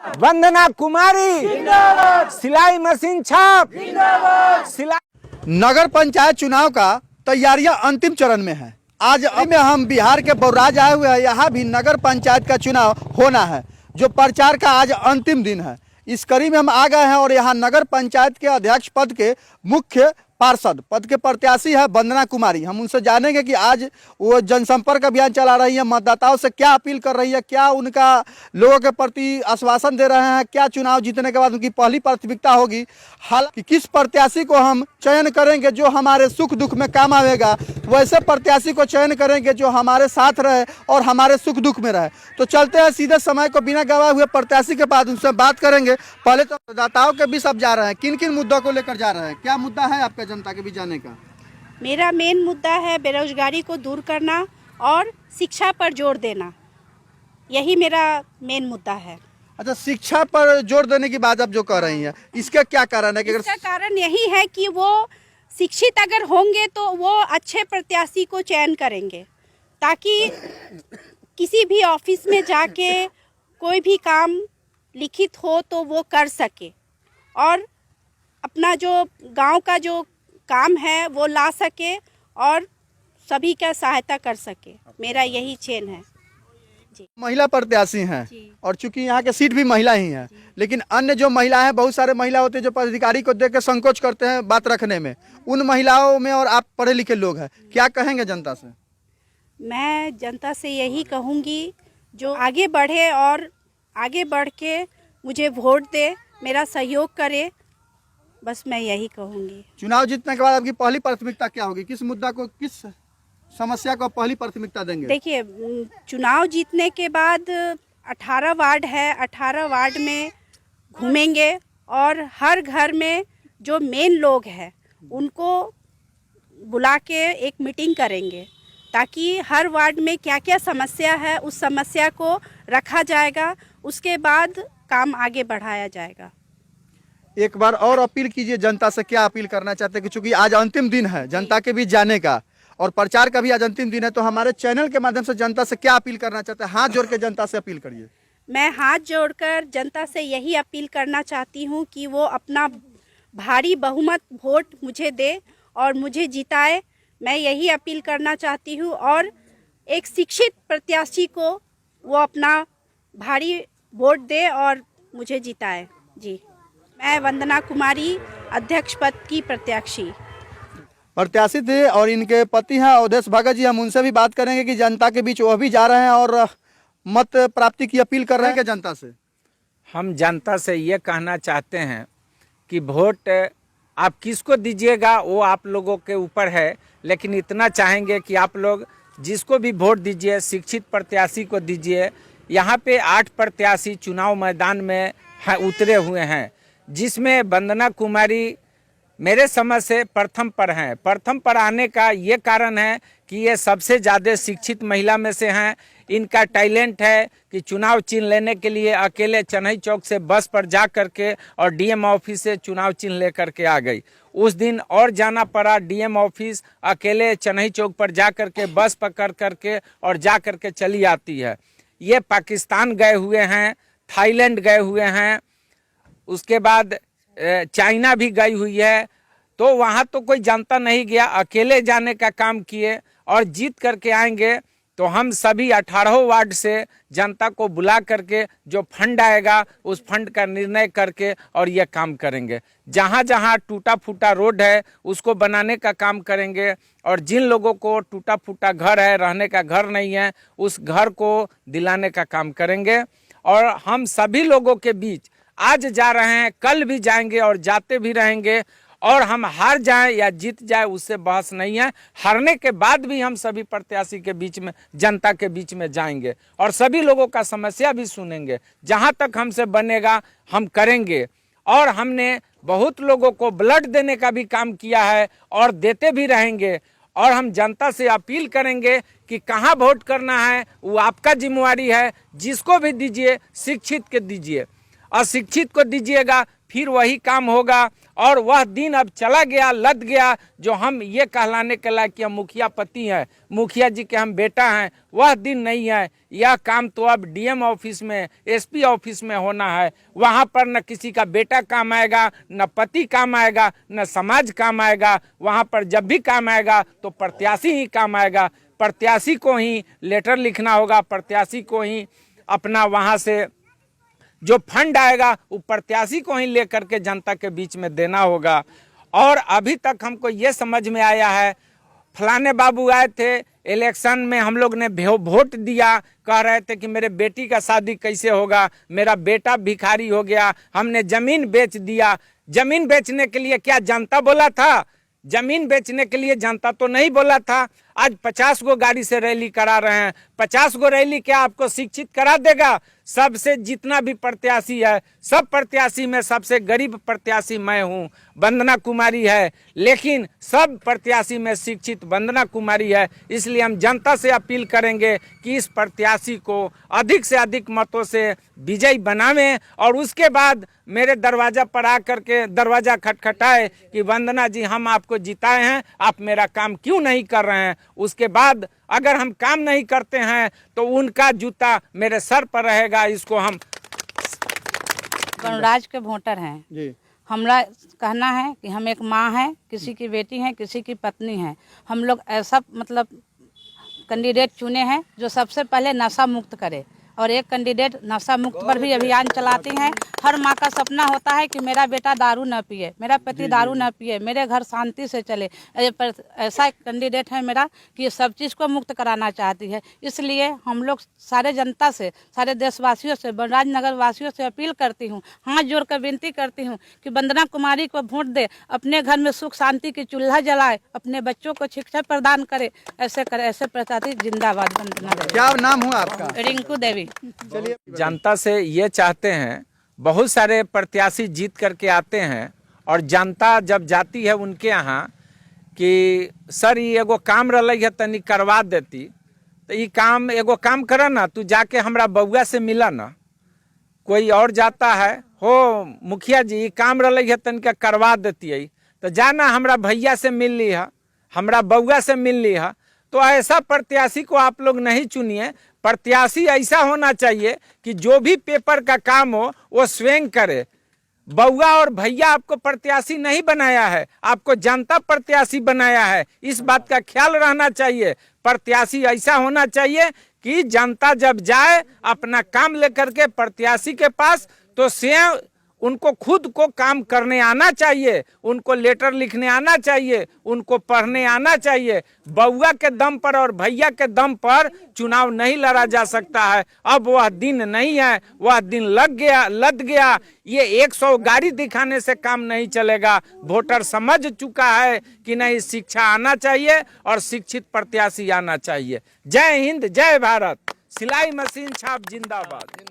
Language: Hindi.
वंदना कुमारी, सिलाई मशीन छाप, नगर पंचायत चुनाव का तैयारियां अंतिम चरण में है। आज में हम बिहार के बौराज आए हुए हैं। यहाँ भी नगर पंचायत का चुनाव होना है, जो प्रचार का आज अंतिम दिन है। इस कड़ी में हम आ गए हैं और यहाँ नगर पंचायत के अध्यक्ष पद के मुख्य पार्षद पद के प्रत्याशी है वंदना कुमारी। हम उनसे जानेंगे कि आज वो जनसंपर्क अभियान चला रही है, मतदाताओं से क्या अपील कर रही है, क्या उनका लोगों के प्रति आश्वासन दे रहे हैं, क्या चुनाव जीतने के बाद उनकी पहली प्राथमिकता होगी, हालांकि किस प्रत्याशी को हम चयन करेंगे जो हमारे सुख दुख में काम आवेगा, वैसे प्रत्याशी को चयन करेंगे जो हमारे साथ रहे और हमारे सुख दुख में रहे। तो चलते हैं सीधे समय को बिना गवाए हुए प्रत्याशी के बाद उनसे बात करेंगे। पहले तो मतदाताओं के बीच अब जा रहे हैं, किन किन मुद्दों को लेकर जा रहे हैं, क्या मुद्दा है आपका जनता के बीच जाने का? मेरा मेन मुद्दा है बेरोजगारी को दूर करना और शिक्षा पर जोर देना, यही मेरा मेन मुद्दा है। अच्छा, शिक्षा पर जोर देने की बात आप जो कह रही हैं, इसका क्या कारण है? कि इसका कारण यही है कि वो शिक्षित अगर होंगे तो वो अच्छे प्रत्याशी को चयन करेंगे, ताकि किसी भी ऑफिस में जाके कोई भी काम लिखित हो तो वो कर सके और अपना जो गांव का जो काम है वो ला सके और सभी का सहायता कर सके। मेरा यही चयन है जी। महिला प्रत्याशी हैं और चूंकि यहाँ के सीट भी महिला ही हैं, लेकिन अन्य जो महिला हैं, बहुत सारे महिला होते हैं जो पदाधिकारी को देख के संकोच करते हैं बात रखने में, उन महिलाओं में और आप पढ़े लिखे लोग हैं, क्या कहेंगे जनता से? मैं जनता से यही कहूँगी जो आगे बढ़े और आगे बढ़ के मुझे वोट दे, मेरा सहयोग करे, बस मैं यही कहूँगी। चुनाव जीतने के बाद आपकी पहली प्राथमिकता क्या होगी? किस मुद्दा को, किस समस्या को पहली प्राथमिकता देंगे? देखिए, चुनाव जीतने के बाद 18 वार्ड है, 18 वार्ड में घूमेंगे और हर घर में जो मेन लोग हैं उनको बुला के एक मीटिंग करेंगे, ताकि हर वार्ड में क्या क्या समस्या है उस समस्या को रखा जाएगा, उसके बाद काम आगे बढ़ाया जाएगा। एक बार और अपील कीजिए जनता से, क्या अपील करना चाहते हैं? कि चूंकि आज अंतिम दिन है जनता के बीच जाने का और प्रचार का भी आज अंतिम दिन है, तो हमारे चैनल के माध्यम से जनता से क्या अपील करना चाहते हैं? हाथ जोड़ के जनता से अपील करिए। मैं हाथ जोड़कर जनता से यही अपील करना चाहती हूँ कि वो अपना भारी बहुमत वोट मुझे दे और मुझे जिताए। मैं यही अपील करना चाहती हूँ और एक शिक्षित प्रत्याशी को वो अपना भारी वोट दे और मुझे जिताए जी। मैं वंदना कुमारी, अध्यक्ष पद की प्रत्याशी थे और इनके पति हैं अवधेश भगत जी। हम उनसे भी बात करेंगे कि जनता के बीच वो भी जा रहे हैं और मत प्राप्ति की अपील कर रहे हैं कि जनता से। हम जनता से ये कहना चाहते हैं कि वोट आप किसको दीजिएगा वो आप लोगों के ऊपर है, लेकिन इतना चाहेंगे कि आप लोग जिसको भी वोट दीजिए शिक्षित प्रत्याशी को दीजिए। यहाँ पे 8 प्रत्याशी चुनाव मैदान में उतरे हुए हैं, जिसमें वंदना कुमारी मेरे समझ से प्रथम पर हैं। प्रथम पर आने का ये कारण है कि ये सबसे ज़्यादा शिक्षित महिला में से हैं। इनका टैलेंट है कि चुनाव चिन्ह लेने के लिए अकेले चन्हई चौक से बस पर जा करके और डीएम ऑफिस से चुनाव चिन्ह ले करके आ गई। उस दिन और जाना पड़ा डीएम ऑफिस, अकेले चन्हई चौक पर जा करके बस पकड़ करके और जा करके चली आती है। ये पाकिस्तान गए हुए हैं, थाईलैंड गए हुए हैं, उसके बाद चाइना भी गई हुई है, तो वहाँ तो कोई जानता नहीं गया, अकेले जाने का काम किए और जीत करके आएंगे। तो हम सभी 18 वार्ड से जनता को बुला करके जो फंड आएगा उस फंड का निर्णय करके और ये काम करेंगे। जहाँ जहाँ टूटा फूटा रोड है उसको बनाने का काम करेंगे और जिन लोगों को टूटा फूटा घर है, रहने का घर नहीं है, उस घर को दिलाने का काम करेंगे। और हम सभी लोगों के बीच आज जा रहे हैं, कल भी जाएंगे और जाते भी रहेंगे। और हम हार जाएं या जीत जाए उससे बहस नहीं है। हारने के बाद भी हम सभी प्रत्याशी के बीच में, जनता के बीच में जाएंगे और सभी लोगों का समस्या भी सुनेंगे। जहां तक हमसे बनेगा हम करेंगे। और हमने बहुत लोगों को ब्लड देने का भी काम किया है और देते भी रहेंगे। और हम जनता से अपील करेंगे कि कहाँ वोट करना है वो आपका जिम्मेवारी है। जिसको भी दीजिए शिक्षित के दीजिए, अशिक्षित को दीजिएगा फिर वही काम होगा। और वह दिन अब चला गया, लद गया, जो हम ये कहलाने के लायक कि हम मुखिया पति हैं, मुखिया जी के हम बेटा हैं, वह दिन नहीं है। यह काम तो अब डीएम ऑफिस में, एसपी ऑफिस में होना है। वहाँ पर न किसी का बेटा काम आएगा, न पति काम आएगा, न समाज काम आएगा। वहाँ पर जब भी काम आएगा तो प्रत्याशी ही काम आएगा। प्रत्याशी को ही लेटर लिखना होगा, प्रत्याशी को ही अपना वहाँ से जो फंड आएगा वो प्रत्याशी को ही लेकर के जनता के बीच में देना होगा। और अभी तक हमको ये समझ में आया है, फलाने बाबू आए थे इलेक्शन में, हम लोग ने वोट दिया, कह रहे थे कि मेरे बेटी का शादी कैसे होगा, मेरा बेटा भिखारी हो गया, हमने जमीन बेच दिया। जमीन बेचने के लिए क्या जनता बोला था? जमीन बेचने के लिए जनता तो नहीं बोला था। आज 50 गो गाड़ी से रैली करा रहे हैं। 50 गो रैली क्या आपको शिक्षित करा देगा? सबसे जितना भी प्रत्याशी है, सब प्रत्याशी में सबसे गरीब प्रत्याशी मैं हूं, वंदना कुमारी है, लेकिन सब प्रत्याशी में शिक्षित वंदना कुमारी है। इसलिए हम जनता से अपील करेंगे कि इस प्रत्याशी को अधिक से अधिक मतों से विजयी बनावें और उसके बाद मेरे दरवाजा पर आकर के दरवाजा खटखटाए कि वंदना जी हम आपको जिताए हैं, आप मेरा काम क्यों नहीं कर रहे हैं। उसके बाद अगर हम काम नहीं करते हैं तो उनका जूता मेरे सर पर रहेगा। इसको हम गणराज के वोटर हैं जी। हमरा कहना है कि हम एक माँ हैं, किसी की बेटी हैं, किसी की पत्नी हैं। हम लोग ऐसा मतलब कैंडिडेट चुने हैं जो सबसे पहले नशा मुक्त करे, और एक कैंडिडेट नशा मुक्त पर भी अभियान चलाती हैं। हर माँ का सपना होता है कि मेरा बेटा दारू न पिए, मेरा पति दारू न पिए, मेरे घर शांति से चले। ऐसा कैंडिडेट है मेरा कि ये सब चीज़ को मुक्त कराना चाहती है। इसलिए हम लोग सारे जनता से, सारे देशवासियों से, बलराज नगर वासियों से अपील करती हूँ, हाथ जोड़ कर विनती करती हूँ कि वंदना कुमारी को वोट दे, अपने घर में सुख शांति की चूल्हा जलाए, अपने बच्चों को शिक्षा प्रदान करे। ऐसे करे, ऐसे प्रत्याशी जिंदाबाद। वंदना। क्या नाम हुआ आपका? रिंकू देवी। चलिए, जनता से ये चाहते हैं, बहुत सारे प्रत्याशी जीत करके आते हैं और जनता जब जाती है उनके यहाँ कि सर ये एगो काम रही है तनी करवा देती, तो ये काम एगो काम करा ना, तू जाके हमरा बउआ से मिला ना। कोई और जाता है, हो मुखिया जी काम रही है तनिका करवा देती है, तो जाना हमरा भैया से मिल ली है, हमरा बउआ से मिल ली है। तो ऐसा प्रत्याशी को आप लोग नहीं चुनिए। प्रत्याशी ऐसा होना चाहिए कि जो भी पेपर का काम हो वो स्वयं करे। बउआ और भैया आपको प्रत्याशी नहीं बनाया है, आपको जनता प्रत्याशी बनाया है। इस बात का ख्याल रहना चाहिए। प्रत्याशी ऐसा होना चाहिए कि जनता जब जाए अपना काम लेकर के प्रत्याशी के पास, तो स्वयं उनको खुद को काम करने आना चाहिए, उनको लेटर लिखने आना चाहिए, उनको पढ़ने आना चाहिए। बउआ के दम पर और भैया के दम पर चुनाव नहीं लड़ा जा सकता है। अब वह दिन नहीं है, वह दिन लद गया। ये 100 गाड़ी दिखाने से काम नहीं चलेगा। वोटर समझ चुका है कि नहीं, शिक्षा आना चाहिए और शिक्षित प्रत्याशी आना चाहिए। जय हिंद, जय भारत। सिलाई मशीन छाप जिंदाबाद।